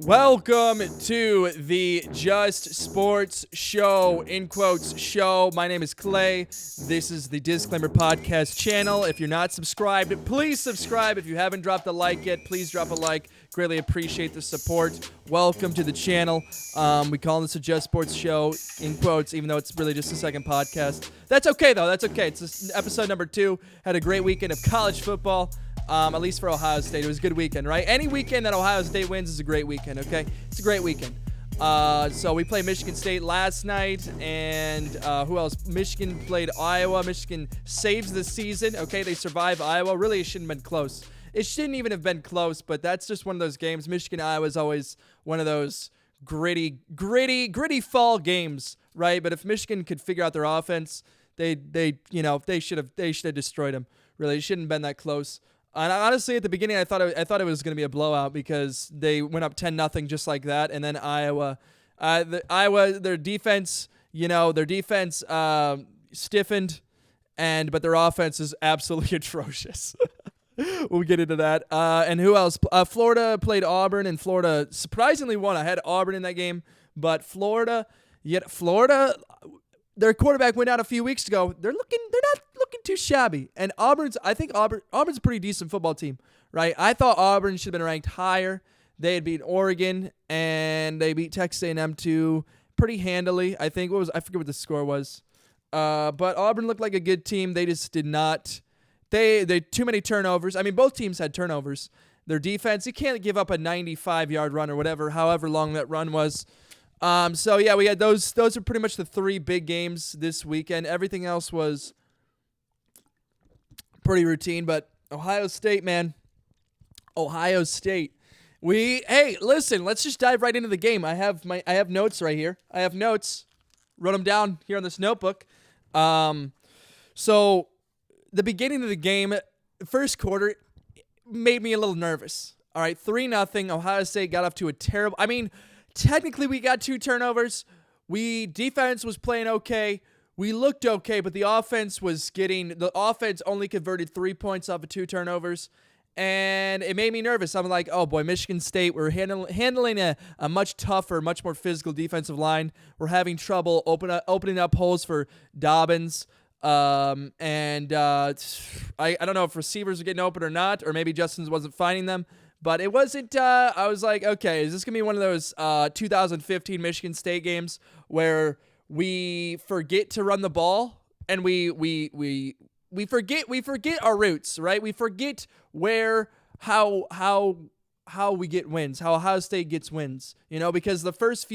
Welcome to the Just Sports Show, in quotes, show. My name is Clay. This is the Disclaimer Podcast channel. If you're not subscribed, please subscribe. If you haven't dropped a like yet, please drop a like. Greatly appreciate the support. Welcome to the channel. We call this a Just Sports Show, in quotes, even though it's really just a second podcast. That's okay, though. That's okay. It's episode number 2. Had a great weekend of college football. At least for Ohio State. It was a good weekend, right? Any weekend that Ohio State wins is a great weekend, okay? It's a great weekend. So we played Michigan State last night, and who else? Michigan played Iowa. Michigan saves the season, okay? They survive Iowa. Really, it shouldn't have been close. It shouldn't even have been close, but that's just one of those games. Michigan-Iowa is always one of those gritty fall games, right? But if Michigan could figure out their offense, they should have destroyed them. Really, it shouldn't have been that close. And honestly, at the beginning, I thought it was going to be a blowout because they went up 10-0 just like that, and then Iowa, their defense stiffened, but their offense is absolutely atrocious. We'll get into that. And who else? Florida played Auburn, and Florida surprisingly won. I had Auburn in that game, but Florida, their quarterback went out a few weeks ago. They're not looking too shabby. And Auburn's a pretty decent football team, right? I thought Auburn should have been ranked higher. They had beat Oregon and they beat Texas A&M too pretty handily. I forget what the score was. But Auburn looked like a good team. They just did not. They too many turnovers. I mean, both teams had turnovers. Their defense, you can't give up a 95-yard run or however long that run was. So yeah, we had those are pretty much the 3 big games this weekend. Everything else was pretty routine, but Ohio State, man. Ohio State. Hey, listen, let's just dive right into the game. I have notes right here. I have notes. Wrote them down here on this notebook. So the beginning of the game, first quarter, made me a little nervous. All right, 3-0. Ohio State got off to a terrible. I mean, technically, we got 2 turnovers. Defense was playing okay. We looked okay, but the offense only converted 3 points off of 2 turnovers, and it made me nervous. I'm like, oh boy, Michigan State, we're handling a much tougher, much more physical defensive line. We're having trouble opening up holes for Dobbins. I don't know if receivers are getting open or not, or maybe Justin wasn't finding them. But it wasn't, I was like, okay, is this going to be one of those 2015 Michigan State games where we forget to run the ball and we forget our roots, right? We forget how we get wins, how Ohio State gets wins, because the first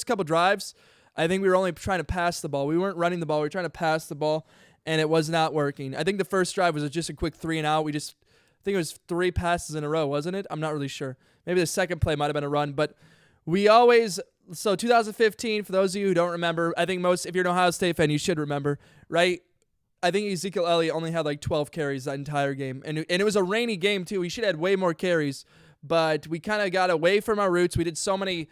couple drives, I think we were only trying to pass the ball. We weren't running the ball. We were trying to pass the ball, and it was not working. I think the first drive was just a quick 3-and-out. I think it was 3 passes in a row, wasn't it? I'm not really sure. Maybe the second play might have been a run, but so 2015, for those of you who don't remember, I think if you're an Ohio State fan, you should remember, right? I think Ezekiel Elliott only had like 12 carries that entire game, and it was a rainy game too. We should have had way more carries, but we kind of got away from our roots. We did so many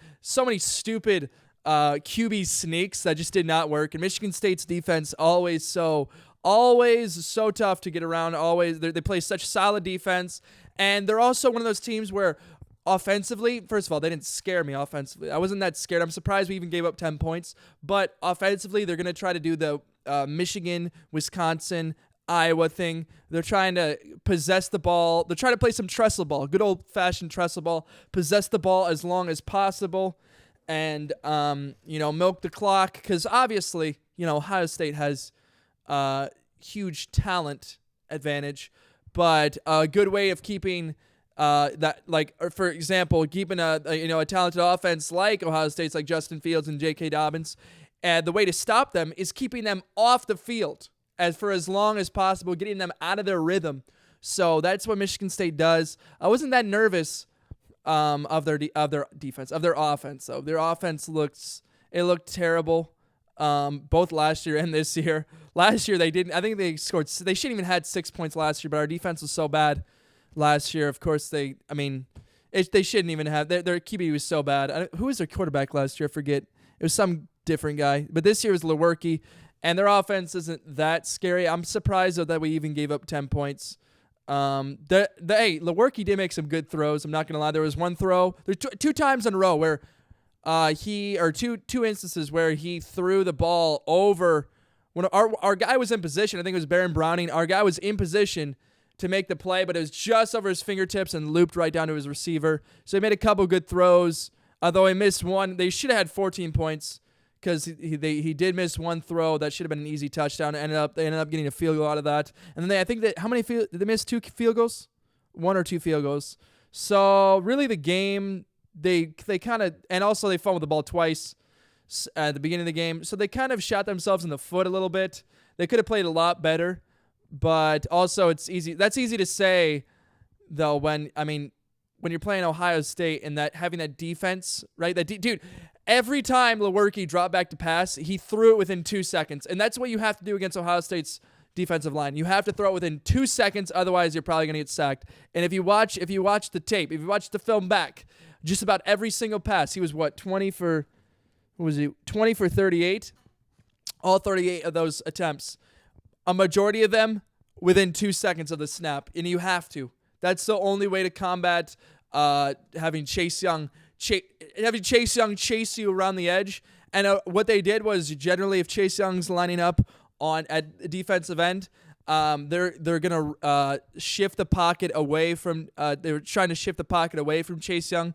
stupid QB sneaks that just did not work, and Michigan State's defense always so tough to get around. They play such solid defense, and they're also one of those teams where offensively, first of all, they didn't scare me offensively. I wasn't that scared. I'm surprised we even gave up 10 points, but offensively, they're going to try to do the Michigan, Wisconsin, Iowa thing. They're trying to possess the ball. They're trying to play some trestle ball, good old-fashioned trestle ball, possess the ball as long as possible, and milk the clock, because obviously, Ohio State has huge talent advantage, but a good way of keeping for example, keeping a talented offense like Ohio State's, like Justin Fields and J.K. Dobbins, and the way to stop them is keeping them off the field for as long as possible, getting them out of their rhythm. So that's what Michigan State does. I wasn't that nervous of their defense, of their offense. So their offense looked terrible. Both last year and this year. Last year they didn't. I think they shouldn't even had 6 points last year, but our defense was so bad last year. Of course, they shouldn't even have. Their QB was so bad. Who was their quarterback last year? I forget. It was some different guy. But this year was Lewerke, and their offense isn't that scary. I'm surprised though that we even gave up 10 points. Lewerke did make some good throws. I'm not gonna lie. There was one throw. There's two times in a row where two instances where he threw the ball over when our guy was in position. I think it was Baron Browning. Our guy was in position to make the play, but it was just over his fingertips and looped right down to his receiver. So he made a couple good throws, although he missed one. They should have had 14 points because he did miss one throw that should have been an easy touchdown. They ended up getting a field goal out of that. And then I think that did they miss 2 field goals? 1 or 2 field goals. So really the game, they kind of, and also they fumbled the ball twice at the beginning of the game. So they kind of shot themselves in the foot a little bit. They could have played a lot better. But also, it's easy. That's easy to say, though. When you're playing Ohio State and having that defense, right? Dude, every time Lewerke dropped back to pass, he threw it within 2 seconds, and that's what you have to do against Ohio State's defensive line. You have to throw it within 2 seconds, otherwise you're probably gonna get sacked. And if you watch the tape, if you watch the film back, just about every single pass, he was 20 for 38, all 38 of those attempts. A majority of them within 2 seconds of the snap, and you have to. That's the only way to combat having Chase Young chase you around the edge. And what they did was generally, if Chase Young's lining up at defensive end, they're gonna shift the pocket away from. They were trying to shift the pocket away from Chase Young,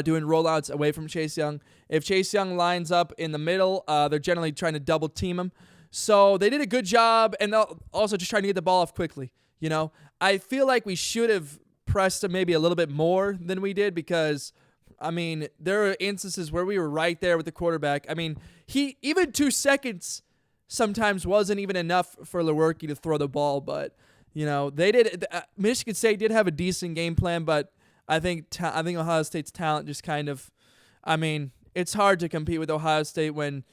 doing rollouts away from Chase Young. If Chase Young lines up in the middle, they're generally trying to double team him. So they did a good job, and also just trying to get the ball off quickly. You know, I feel like we should have pressed him maybe a little bit more than we did because, there are instances where we were right there with the quarterback. Even 2 seconds sometimes wasn't even enough for Lewerke to throw the ball, but they did. Michigan State did have a decent game plan, but I think Ohio State's talent just kind of, it's hard to compete with Ohio State when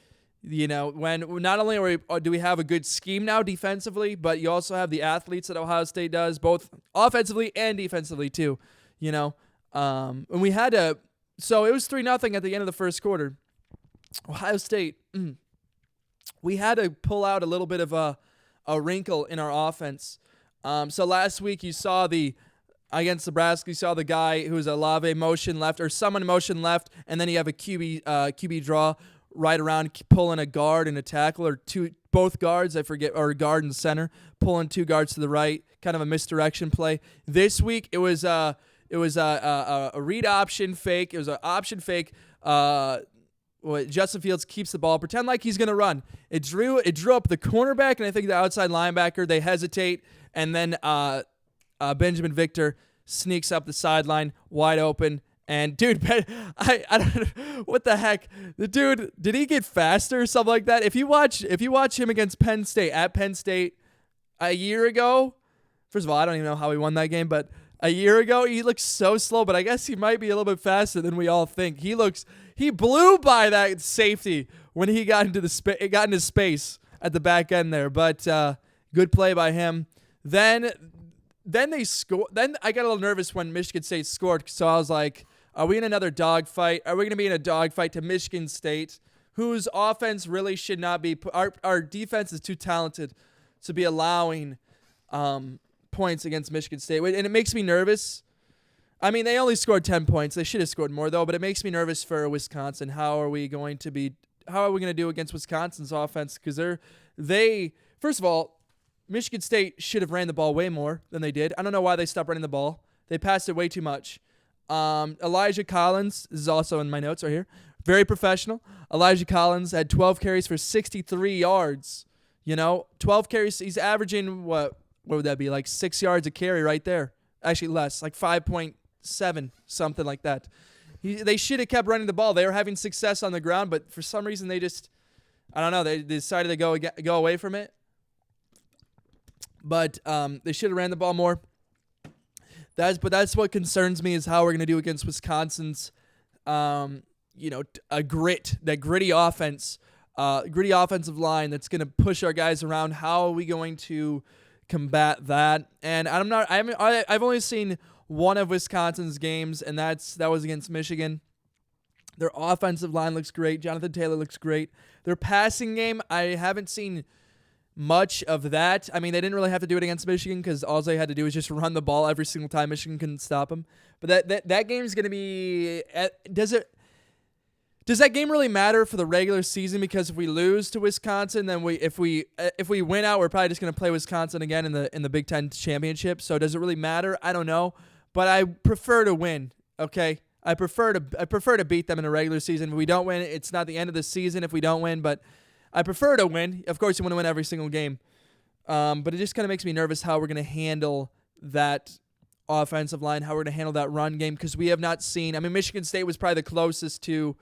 not only do we have a good scheme now defensively, but you also have the athletes that Ohio State does, both offensively and defensively too. And we had so it was 3-0 at the end of the first quarter. Ohio State, we had to pull out a little bit of a wrinkle in our offense. So last week you saw against Nebraska, you saw the guy who was a Lave motion left or someone motion left, and then you have a QB draw right around, pulling a guard and a tackle, or both guards, I forget, or a guard and center, pulling 2 guards to the right, kind of a misdirection play. This week it was a read option fake. It was an option fake. Justin Fields keeps the ball, pretend like he's gonna run. It drew up the cornerback and I think the outside linebacker. They hesitate, and then Benjamin Victor sneaks up the sideline, wide open. And dude, I don't know what the heck. The dude, did he get faster or something like that? If you watch him against Penn State at Penn State a year ago, first of all, I don't even know how he won that game, but a year ago he looked so slow. But I guess he might be a little bit faster than we all think. He blew by that safety when he got into space at the back end there. But good play by him. Then they scored. Then I got a little nervous when Michigan State scored, so I was like, are we in another dogfight? Are we going to be in a dogfight to Michigan State, whose offense really should not be? Our defense is too talented to be allowing points against Michigan State, and it makes me nervous. They only scored 10 points. They should have scored more though, but it makes me nervous for Wisconsin. How are we going to do against Wisconsin's offense? Because they first of all, Michigan State should have ran the ball way more than they did. I don't know why they stopped running the ball. They passed it way too much. Elijah Collins is also in my notes right here. Very professional. Elijah Collins had 12 carries for 63 yards. 12 carries. He's averaging what would that be? Like 6 yards a carry right there. Actually less, like 5.7, something like that. They should have kept running the ball. They were having success on the ground, but for some reason they just, I don't know, they decided to go away from it. But they should have ran the ball more. That's what concerns me, is how we're going to do against Wisconsin's, that gritty offense, gritty offensive line that's going to push our guys around. How are we going to combat that? And I've only seen one of Wisconsin's games, and that was against Michigan. Their offensive line looks great. Jonathan Taylor looks great. Their passing game, I haven't seen much of that. I mean, they didn't really have to do it against Michigan because all they had to do was just run the ball every single time. Michigan couldn't stop them. But that game is going to be does that game really matter for the regular season? Because if we lose to Wisconsin, then if we win out, we're probably just going to play Wisconsin again in the Big Ten championship. So does it really matter? I don't know, but I prefer to win. Okay, I prefer to beat them in a regular season. If we don't win, it's not the end of the season if we don't win, but I prefer to win. Of course, you want to win every single game, but it just kind of makes me nervous how we're going to handle that offensive line, how we're going to handle that run game, because we have not seen. I mean, Michigan State was probably the closest to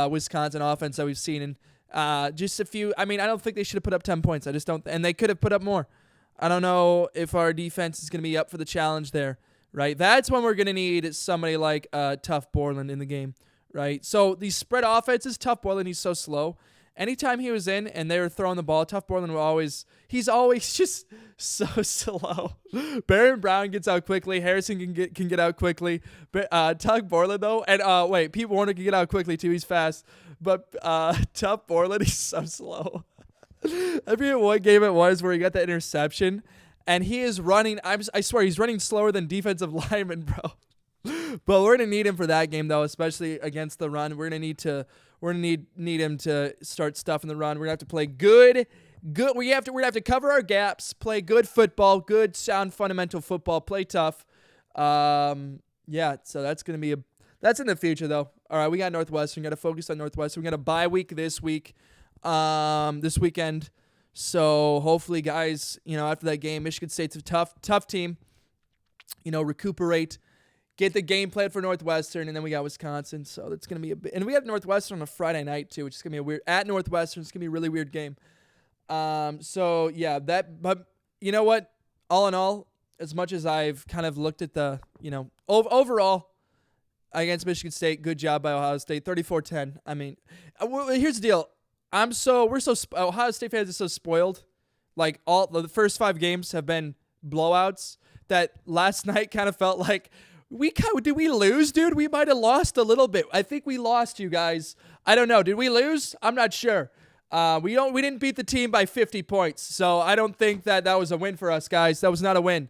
Wisconsin offense that we've seen, and just a few. I mean, I don't think they should have put up 10 points. I just don't, and they could have put up more. I don't know if our defense is going to be up for the challenge there, right? That's when we're going to need somebody like Tough Borland in the game, right? So these spread offenses, Tough Borland, he's so slow. Anytime he was in and they were throwing the ball, Tough Borland he's always just so slow. Baron Brown gets out quickly. Harrison can get out quickly. But Tough Borland though, and Pete Warner can get out quickly too. He's fast. But Tough Borland, he's so slow. I forget what game it was where he got that interception, and he is running. I swear he's running slower than defensive linemen, bro. But we're gonna need him for that game though, especially against the run. We're gonna need him to start stuffing the run. We're gonna have to play good. We're gonna have to cover our gaps, play good football, good sound fundamental football, play tough. Yeah. So that's gonna be that's in the future though. All right, we got Northwestern. Got to focus on Northwestern. We got a bye week this weekend. So hopefully, guys, after that game, Michigan State's a tough team. Recuperate. Get the game plan for Northwestern, and then we got Wisconsin. So that's going to be and we have Northwestern on a Friday night, too, which is going to be at Northwestern. It's going to be a really weird game. So, yeah, but you know what? All in all, as much as I've kind of looked at the, overall, against Michigan State, good job by Ohio State, 34-10. I mean, here's the deal. Ohio State fans are so spoiled. Like, all the first 5 games have been blowouts that last night kind of felt like, did we lose, dude? We might have lost a little bit. I think we lost, you guys. I don't know. Did we lose? I'm not sure. We didn't beat the team by 50 points. So I don't think that was a win for us, guys. That was not a win.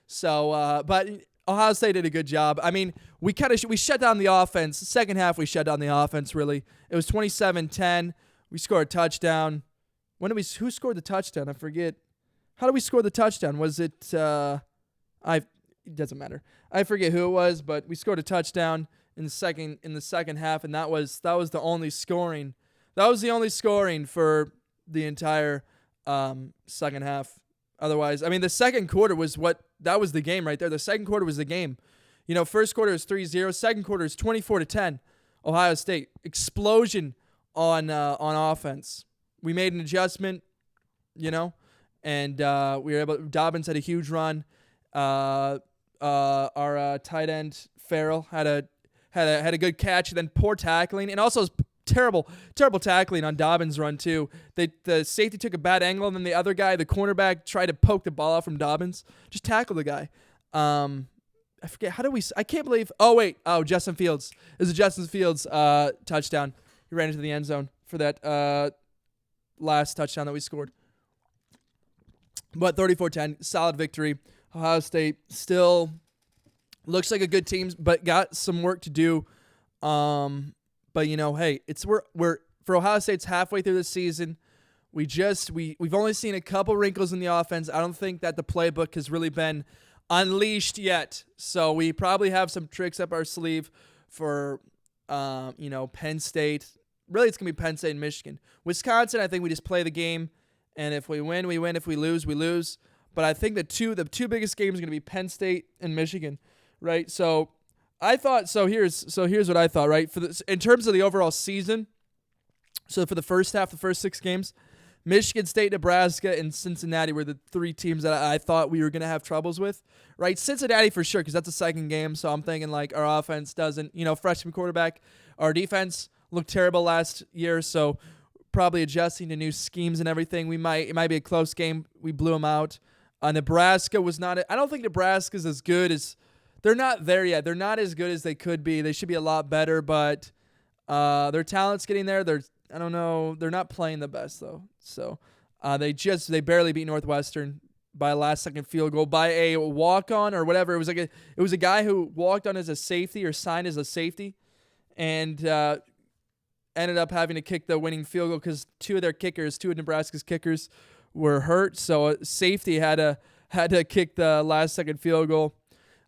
So, but Ohio State did a good job. I mean, we shut down the offense. The second half, we shut down the offense, really. It was 27-10. We scored a touchdown. Who scored the touchdown? I forget. How did we score the touchdown? Was it, it doesn't matter. I forget who it was, but we scored a touchdown in the second half, and that was the only scoring. That was the only scoring for the entire second half. Otherwise, I mean, the second quarter was that was the game right there. The second quarter was the game. First quarter is 3-0. Second quarter is 24-10. Ohio State explosion on offense. We made an adjustment, and we were able. Dobbins had a huge run. Our tight end Farrell had a good catch, and then poor tackling, and also terrible tackling on Dobbins' run too. The safety took a bad angle, and then the other guy, the cornerback, tried to poke the ball out from Dobbins. Just tackle the guy. I forget I can't believe. Justin Fields. It was a Justin Fields touchdown. He ran into the end zone for that last touchdown that we scored. But 34-10, solid victory. Ohio State still looks like a good team, but got some work to do. But hey, we're for Ohio State's halfway through the season. We've only seen a couple wrinkles in the offense. I don't think that the playbook has really been unleashed yet. So we probably have some tricks up our sleeve for Penn State. Really, it's gonna be Penn State and Michigan. Wisconsin, I think we just play the game, and if we win, we win. If we lose, we lose. But I think the two biggest games are going to be Penn State and Michigan, right? So I thought here's what I thought, right? In terms of the overall season, so for the first half, the first 6 games, Michigan State, Nebraska, and Cincinnati were the 3 teams that I thought we were going to have troubles with, right? Cincinnati for sure, because that's a second game, so I'm thinking like our offense doesn't, freshman quarterback, our defense looked terrible last year, so probably adjusting to new schemes and everything. It might be a close game. We blew them out. Nebraska was not. I don't think Nebraska's as good as. They're not there yet. They're not as good as they could be. They should be a lot better, but their talent's getting there. I don't know. They're not playing the best though. So They barely beat Northwestern by a last-second field goal by a walk-on or whatever. It was a guy who walked on as a safety or signed as a safety, and ended up having to kick the winning field goal because two of Nebraska's kickers, were hurt. So safety had to kick the last-second field goal.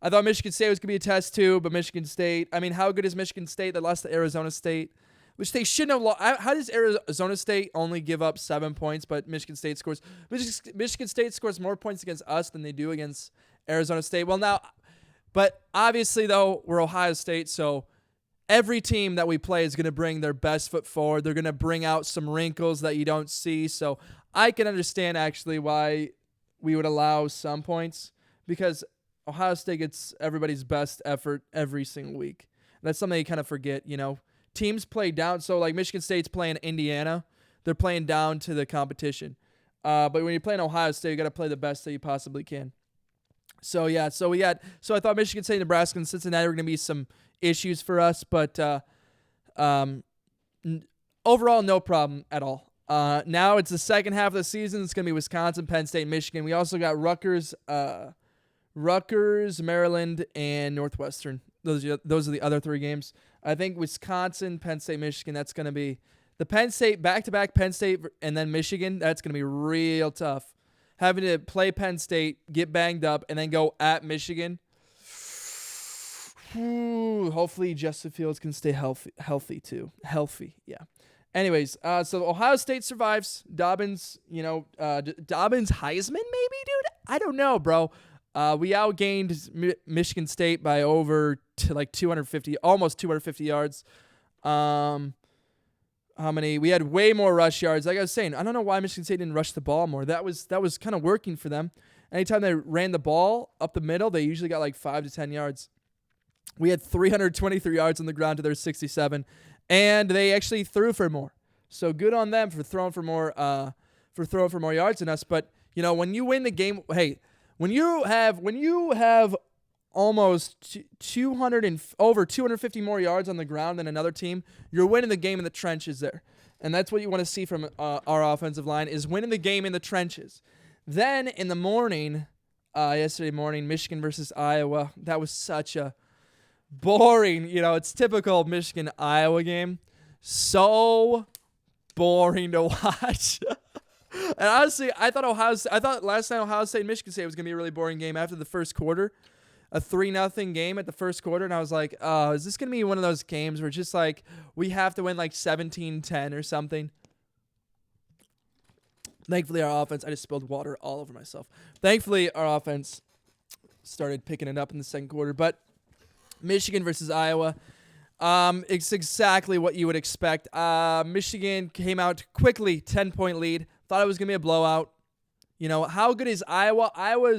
I thought Michigan State was going to be a test too, but Michigan State, I mean, how good is Michigan State? They lost to Arizona State, which they shouldn't have lost. How does Arizona State only give up 7 points, but Michigan State scores? Michigan State scores more points against us than they do against Arizona State. Well, now, but obviously, though, we're Ohio State, so every team that we play is going to bring their best foot forward. They're going to bring out some wrinkles that you don't see. So I can understand, actually, why we would allow some points, because Ohio State gets everybody's best effort every single week. That's something you kind of forget, Teams play down. So, like, Michigan State's playing Indiana. They're playing down to the competition. But when you're playing Ohio State, you got to play the best that you possibly can. So, yeah. So I thought Michigan State, Nebraska, and Cincinnati were going to be some issues for us. But overall, no problem at all. Now it's the second half of the season. It's going to be Wisconsin, Penn State, Michigan. We also got Rutgers, Maryland, and Northwestern. Those are the other three games. I think Wisconsin, Penn State, Michigan, that's going to be the Penn State, back-to-back Penn State, and then Michigan. That's going to be real tough. Having to play Penn State, get banged up, and then go at Michigan. Hopefully Justin Fields can stay healthy too. Yeah. Anyways, so Ohio State survives. Dobbins, Dobbins Heisman maybe, dude? I don't know, bro. We outgained Michigan State by over like 250, almost 250 yards. How many? We had way more rush yards. Like I was saying, I don't know why Michigan State didn't rush the ball more. That was kind of working for them. Anytime they ran the ball up the middle, they usually got like 5 to 10 yards. We had 323 yards on the ground to their 67, and they actually threw for more. So good on them for throwing for more yards than us. But when you win the game, hey, when you have almost 200 and over 250 more yards on the ground than another team, you're winning the game in the trenches there. And that's what you want to see from our offensive line, is winning the game in the trenches. Then in the morning, yesterday morning, Michigan versus Iowa, that was such a boring, it's typical Michigan-Iowa game. So boring to watch. And honestly, I thought last night Ohio State and Michigan State was going to be a really boring game after the first quarter. A 3-0 game at the first quarter, and I was like, oh, is this going to be one of those games where just like we have to win like 17-10 or something? Thankfully, our offense, I just spilled water all over myself. Thankfully, our offense started picking it up in the second quarter. But Michigan versus Iowa, it's exactly what you would expect. Michigan came out quickly, 10-point lead. Thought it was going to be a blowout. How good is Iowa? Iowa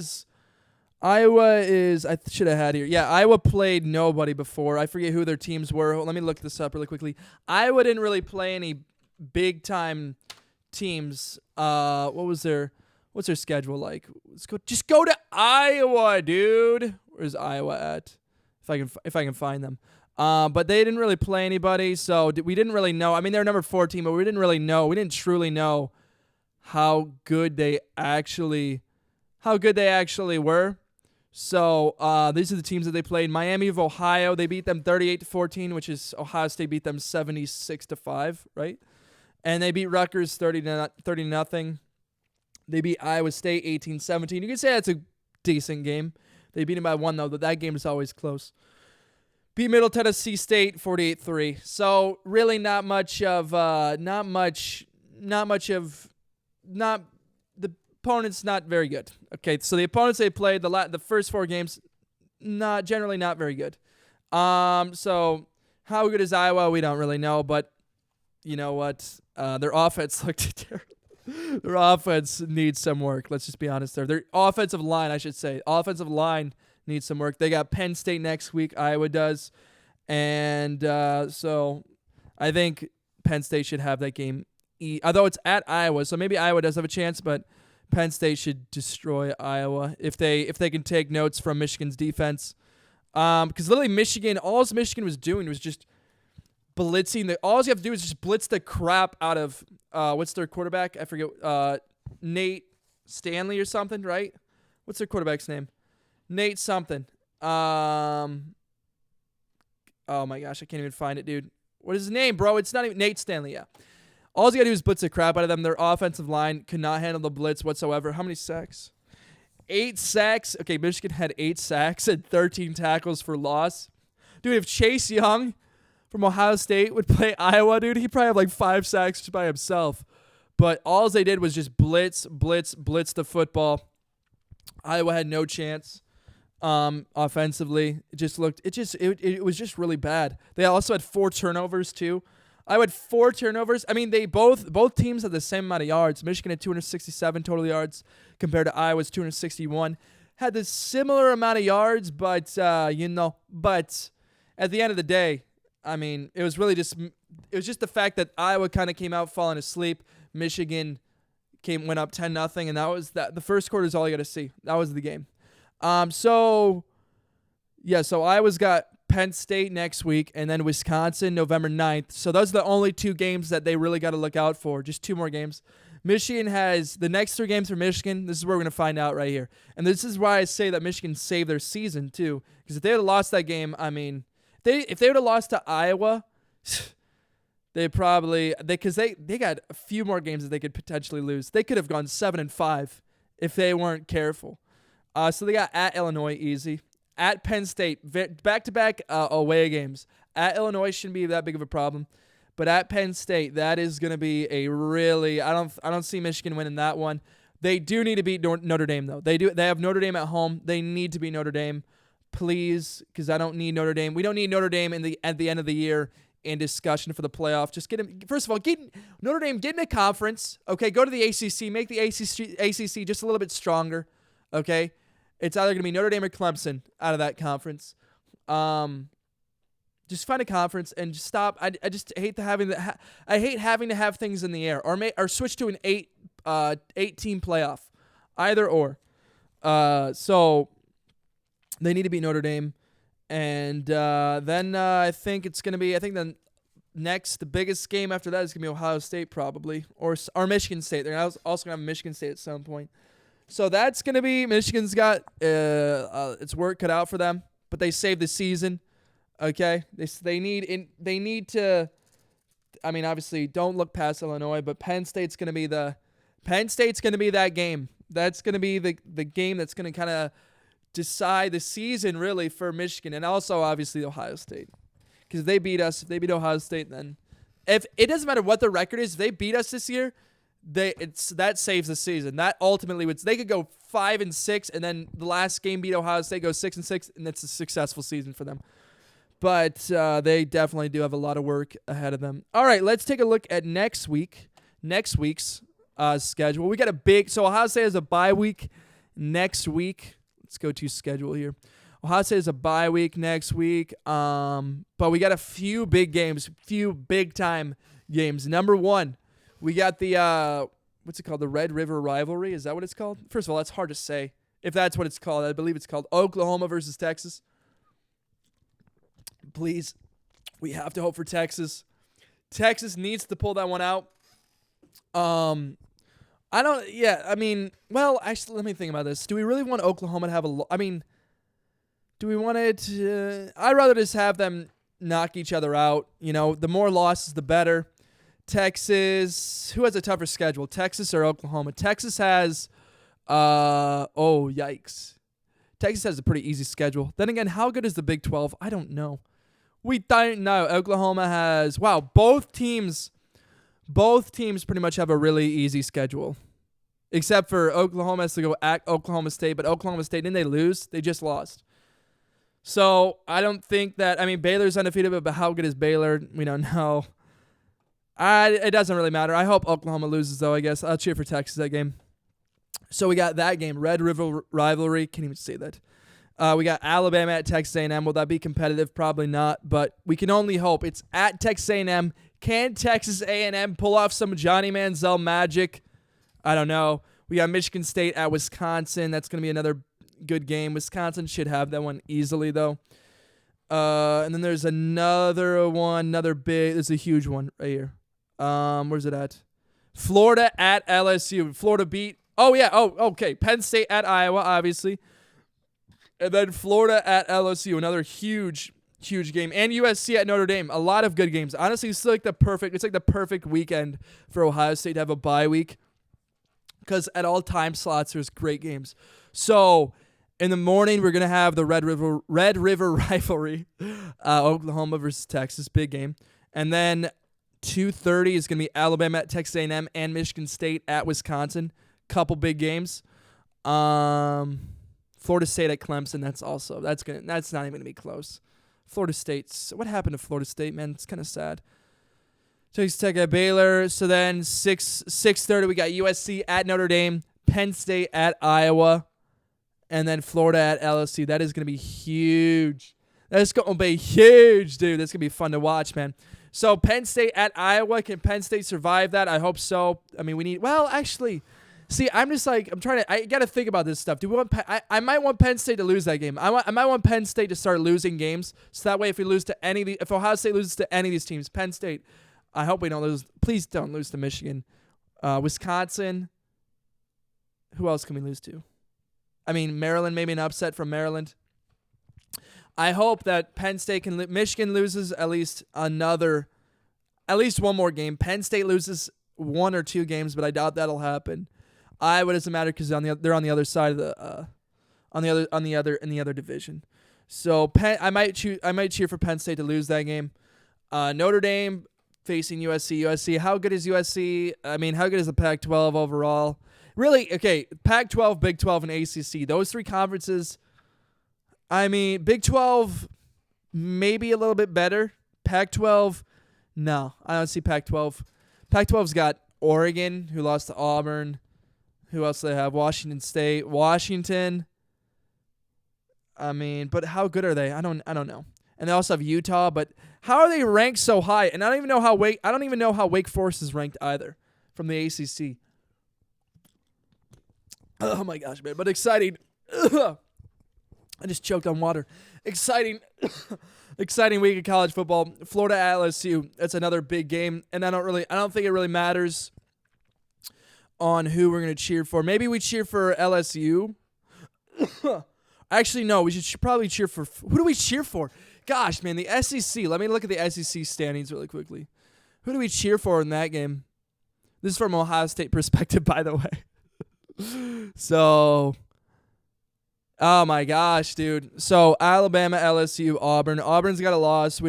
is, I should have had here. Yeah, Iowa played nobody before. I forget who their teams were. Let me look this up really quickly. Iowa didn't really play any big-time teams. What's their schedule like? Just go to Iowa, dude. Where's Iowa at? If I can find them. But they didn't really play anybody, so we didn't really know. I mean, they're number 14, but we didn't really know. We didn't truly know how good they actually were. So these are the teams that they played. Miami of Ohio, they beat them 38-14, which is Ohio State beat them 76-5, right? And they beat Rutgers 30-0. They beat Iowa State 18-17. You can say that's a decent game. They beat them by 1 though, but that game is always close. Beat Middle Tennessee State 48-3. So really not the opponent's not very good. Okay, so the opponents they played the first 4 games, generally not very good. So how good is Iowa? We don't really know, but you know what? Their offense looked terrible. Their offense needs some work. Let's just be honest there. Their offensive line, I should say. Offensive line needs some work. They got Penn State next week. Iowa does. And so I think Penn State should have that game. Although it's at Iowa, so maybe Iowa does have a chance, but Penn State should destroy Iowa if they can take notes from Michigan's defense. Because literally all Michigan was doing was just blitzing. All you have to do is just blitz the crap out of what's their quarterback? I forget. Nate Stanley or something, right? What's their quarterback's name? Nate something. Oh my gosh, I can't even find it, dude. What is his name, bro? It's not even Nate Stanley, yeah. All you got to do is blitz the crap out of them. Their offensive line could not handle the blitz whatsoever. How many sacks? 8 sacks. Okay, Michigan had 8 sacks and 13 tackles for loss. Dude, if Chase Young from Ohio State would play Iowa, dude, he'd probably have like 5 sacks just by himself. But all they did was just blitz the football. Iowa had no chance offensively. It was just really bad. They also had 4 turnovers too. I had 4 turnovers. I mean, they both teams had the same amount of yards. Michigan had 267 total yards compared to Iowa's 261. Had the similar amount of yards, but but at the end of the day, I mean, it was just the fact that Iowa kind of came out falling asleep. Michigan went up 10-0, and that was that. The first quarter is all you got to see. That was the game. So Iowa's got Penn State next week, and then Wisconsin November 9th. So those are the only 2 games that they really got to look out for. Just 2 more games. Michigan has the next 3 games for Michigan. This is where we're going to find out right here. And this is why I say that Michigan saved their season, too. Because if they would have lost that game, I mean, if they would have lost to Iowa, they got a few more games that they could potentially lose. They could have gone 7-5 if they weren't careful. So they got at Illinois easy. At Penn State, back-to-back away games. At Illinois shouldn't be that big of a problem. But at Penn State, that is going to be a really – I don't see Michigan winning that one. They do need to beat Notre Dame, though. They have Notre Dame at home. They need to beat Notre Dame, please, because I don't need Notre Dame. We don't need Notre Dame at the end of the year in discussion for the playoff. Just get them – first of all, get Notre Dame, get in a conference. Okay, go to the ACC. Make the ACC just a little bit stronger. Okay? It's either going to be Notre Dame or Clemson out of that conference. Just find a conference and just stop. I just hate having to have things in the air or switch to an 8-team playoff, either or. So they need to beat Notre Dame, and then I think the biggest game after that is going to be Ohio State probably or Michigan State. They're also going to have Michigan State at some point. So that's going to be Michigan's got its work cut out for them, but they saved the season. Okay, they need to. I mean, obviously, don't look past Illinois, but Penn State's going to be that game. That's going to be the game that's going to kind of decide the season really for Michigan, and also obviously Ohio State, because if they beat Ohio State, then if it doesn't matter what the record is, if they beat us this year. That saves the season. That ultimately they could go 5-6, and then the last game beat Ohio State, go 6-6, and it's a successful season for them. But they definitely do have a lot of work ahead of them. All right, let's take a look at next week's schedule. We got Ohio State has a bye week next week. Let's go to schedule here. Ohio State has a bye week next week, but we got a few big games, few big-time games. Number 1. We got the, what's it called? The Red River Rivalry. Is that what it's called? First of all, that's hard to say. If that's what it's called, I believe it's called Oklahoma versus Texas. Please, we have to hope for Texas. Texas needs to pull that one out. Actually, let me think about this. Do we really want Oklahoma to have do we want it? I'd rather just have them knock each other out. You know, the more losses, the better. Texas, who has a tougher schedule, Texas or Oklahoma? Texas has, yikes. Texas has a pretty easy schedule. Then again, how good is the Big 12? I don't know. We don't know. Oklahoma has, both teams pretty much have a really easy schedule. Except for Oklahoma has to go at Oklahoma State, but Oklahoma State, didn't they lose? They just lost. So I don't think that, Baylor's undefeated, but how good is Baylor? We don't know. It doesn't really matter. I hope Oklahoma loses, though, I guess. I'll cheer for Texas that game. So we got that game, Red River Rivalry. Can't even say that. We got Alabama at Texas A&M. Will that be competitive? Probably not, but we can only hope. It's at Texas A&M. Can Texas A&M pull off some Johnny Manziel magic? I don't know. We got Michigan State at Wisconsin. That's going to be another good game. Wisconsin should have that one easily, though. And then there's another one, there's a huge one right here. Where's it at? Florida at LSU. Florida beat. Oh, yeah. Oh, okay. Penn State at Iowa, obviously. And then Florida at LSU, another huge game. And USC at Notre Dame. A lot of good games. Honestly, it's like the perfect weekend for Ohio State to have a bye week. Because at all time slots, there's great games. So in the morning, we're going to have the Red River rivalry. Oklahoma versus Texas. Big game. And then 2:30 is going to be Alabama at Texas A&M and Michigan State at Wisconsin. Couple big games. Florida State at Clemson. That's not even going to be close. Florida State. What happened to Florida State, man? It's kind of sad. Texas Tech at Baylor. So then 6:30 we got USC at Notre Dame, Penn State at Iowa, and then Florida at LSU. That is going to be huge. That's going to be huge, dude. That's going to be fun to watch, man. So Penn State at Iowa. Can Penn State survive that? I hope so. I mean, see, I got to think about this stuff. Do we want? I might want Penn State to lose that game. I might want Penn State to start losing games, so that way if if Ohio State loses to any of these teams, Penn State, I hope we don't lose. Please don't lose to Michigan, Wisconsin. Who else can we lose to? I mean, Maryland, maybe an upset from Maryland. I hope that Penn State Michigan loses at least one more game. Penn State loses 1 or 2 games, but I doubt that'll happen. Iowa doesn't matter because they're on the other side of the in the other division. So I might cheer for Penn State to lose that game. Notre Dame facing USC. USC, how good is USC? I mean, how good is the Pac-12 overall? Really, okay, Pac-12, Big 12, and ACC. Those 3 conferences. I mean, Big 12 maybe a little bit better. Pac-12, no, I don't see Pac-12. Pac-12's got Oregon, who lost to Auburn. Who else do they have? Washington State. Washington. I mean, but how good are they? I don't know. And they also have Utah, but how are they ranked so high? And I don't even know how Wake Forest is ranked either from the ACC. Oh my gosh, man! But exciting. I just choked on water. Exciting week of college football. Florida at LSU. That's another big game, and I don't think it really matters on who we're going to cheer for. Maybe we cheer for LSU. Actually, no. We should probably cheer for... Who do we cheer for? Gosh, man, the SEC. Let me look at the SEC standings really quickly. Who do we cheer for in that game? This is from Ohio State perspective, by the way. So... Oh, my gosh, dude. So, Alabama, LSU, Auburn. Auburn's got a loss.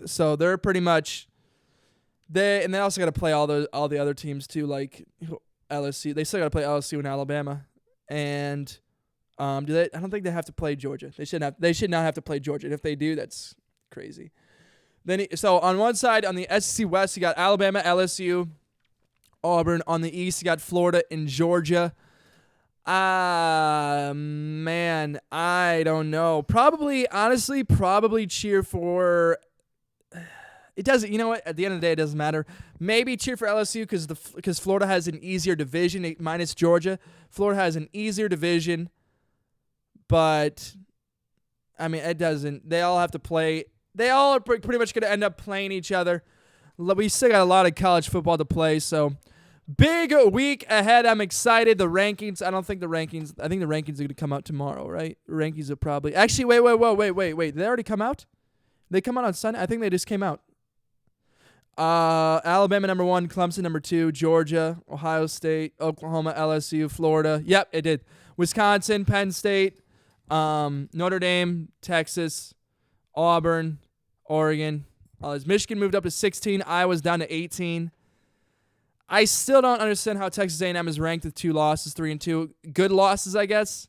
So, they're pretty much... And they also got to play all the other teams, too, like... LSU. They still got to play LSU and Alabama. And I don't think they have to play Georgia. They should not have to play Georgia. And if they do, that's crazy. So on one side, on the SEC West, you got Alabama, LSU, Auburn. On the East, you got Florida and Georgia. Man, I don't know. Honestly, cheer for... It doesn't. You know what? At the end of the day, it doesn't matter. Maybe cheer for LSU because Florida has an easier division minus Georgia. Florida has an easier division, but I mean it doesn't. They all have to play. They all are pretty much going to end up playing each other. We still got a lot of college football to play, so big week ahead. I'm excited. The rankings. I think the rankings are going to come out tomorrow, right? Rankings are probably actually. Wait. Did they already come out? They come out on Sunday. I think they just came out. Alabama number 1, Clemson number 2, Georgia, Ohio State, Oklahoma, LSU, Florida. Yep, it did. Wisconsin, Penn State, Notre Dame, Texas, Auburn, Oregon. Michigan moved up to 16. Iowa's down to 18. I still don't understand how Texas A&M is ranked with 2 losses, 3-2. Good losses, I guess.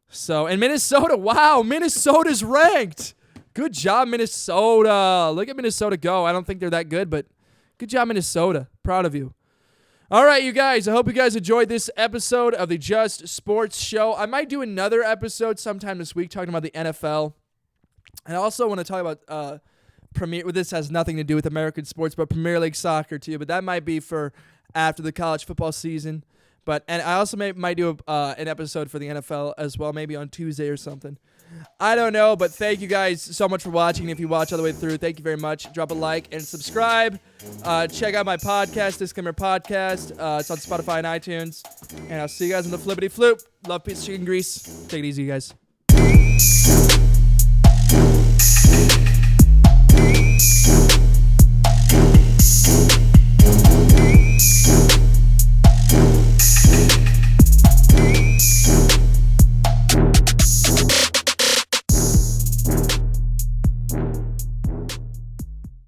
So, and Minnesota. Wow, Minnesota's ranked. Good job, Minnesota. Look at Minnesota go. I don't think they're that good, but good job, Minnesota. Proud of you. All right, you guys. I hope you guys enjoyed this episode of the Just Sports Show. I might do another episode sometime this week talking about the NFL. And I also want to talk about Premier. Well, this has nothing to do with American sports, but Premier League soccer too. But that might be for after the college football season. And I also might do an episode for the NFL as well, maybe on Tuesday or something. I don't know, but thank you guys so much for watching. If you watch all the way through, thank you very much. Drop a like and subscribe. Check out my podcast, Disclaimer Podcast. It's on Spotify and iTunes. And I'll see you guys in the flippity floop. Love, peace, chicken grease. Take it easy, you guys.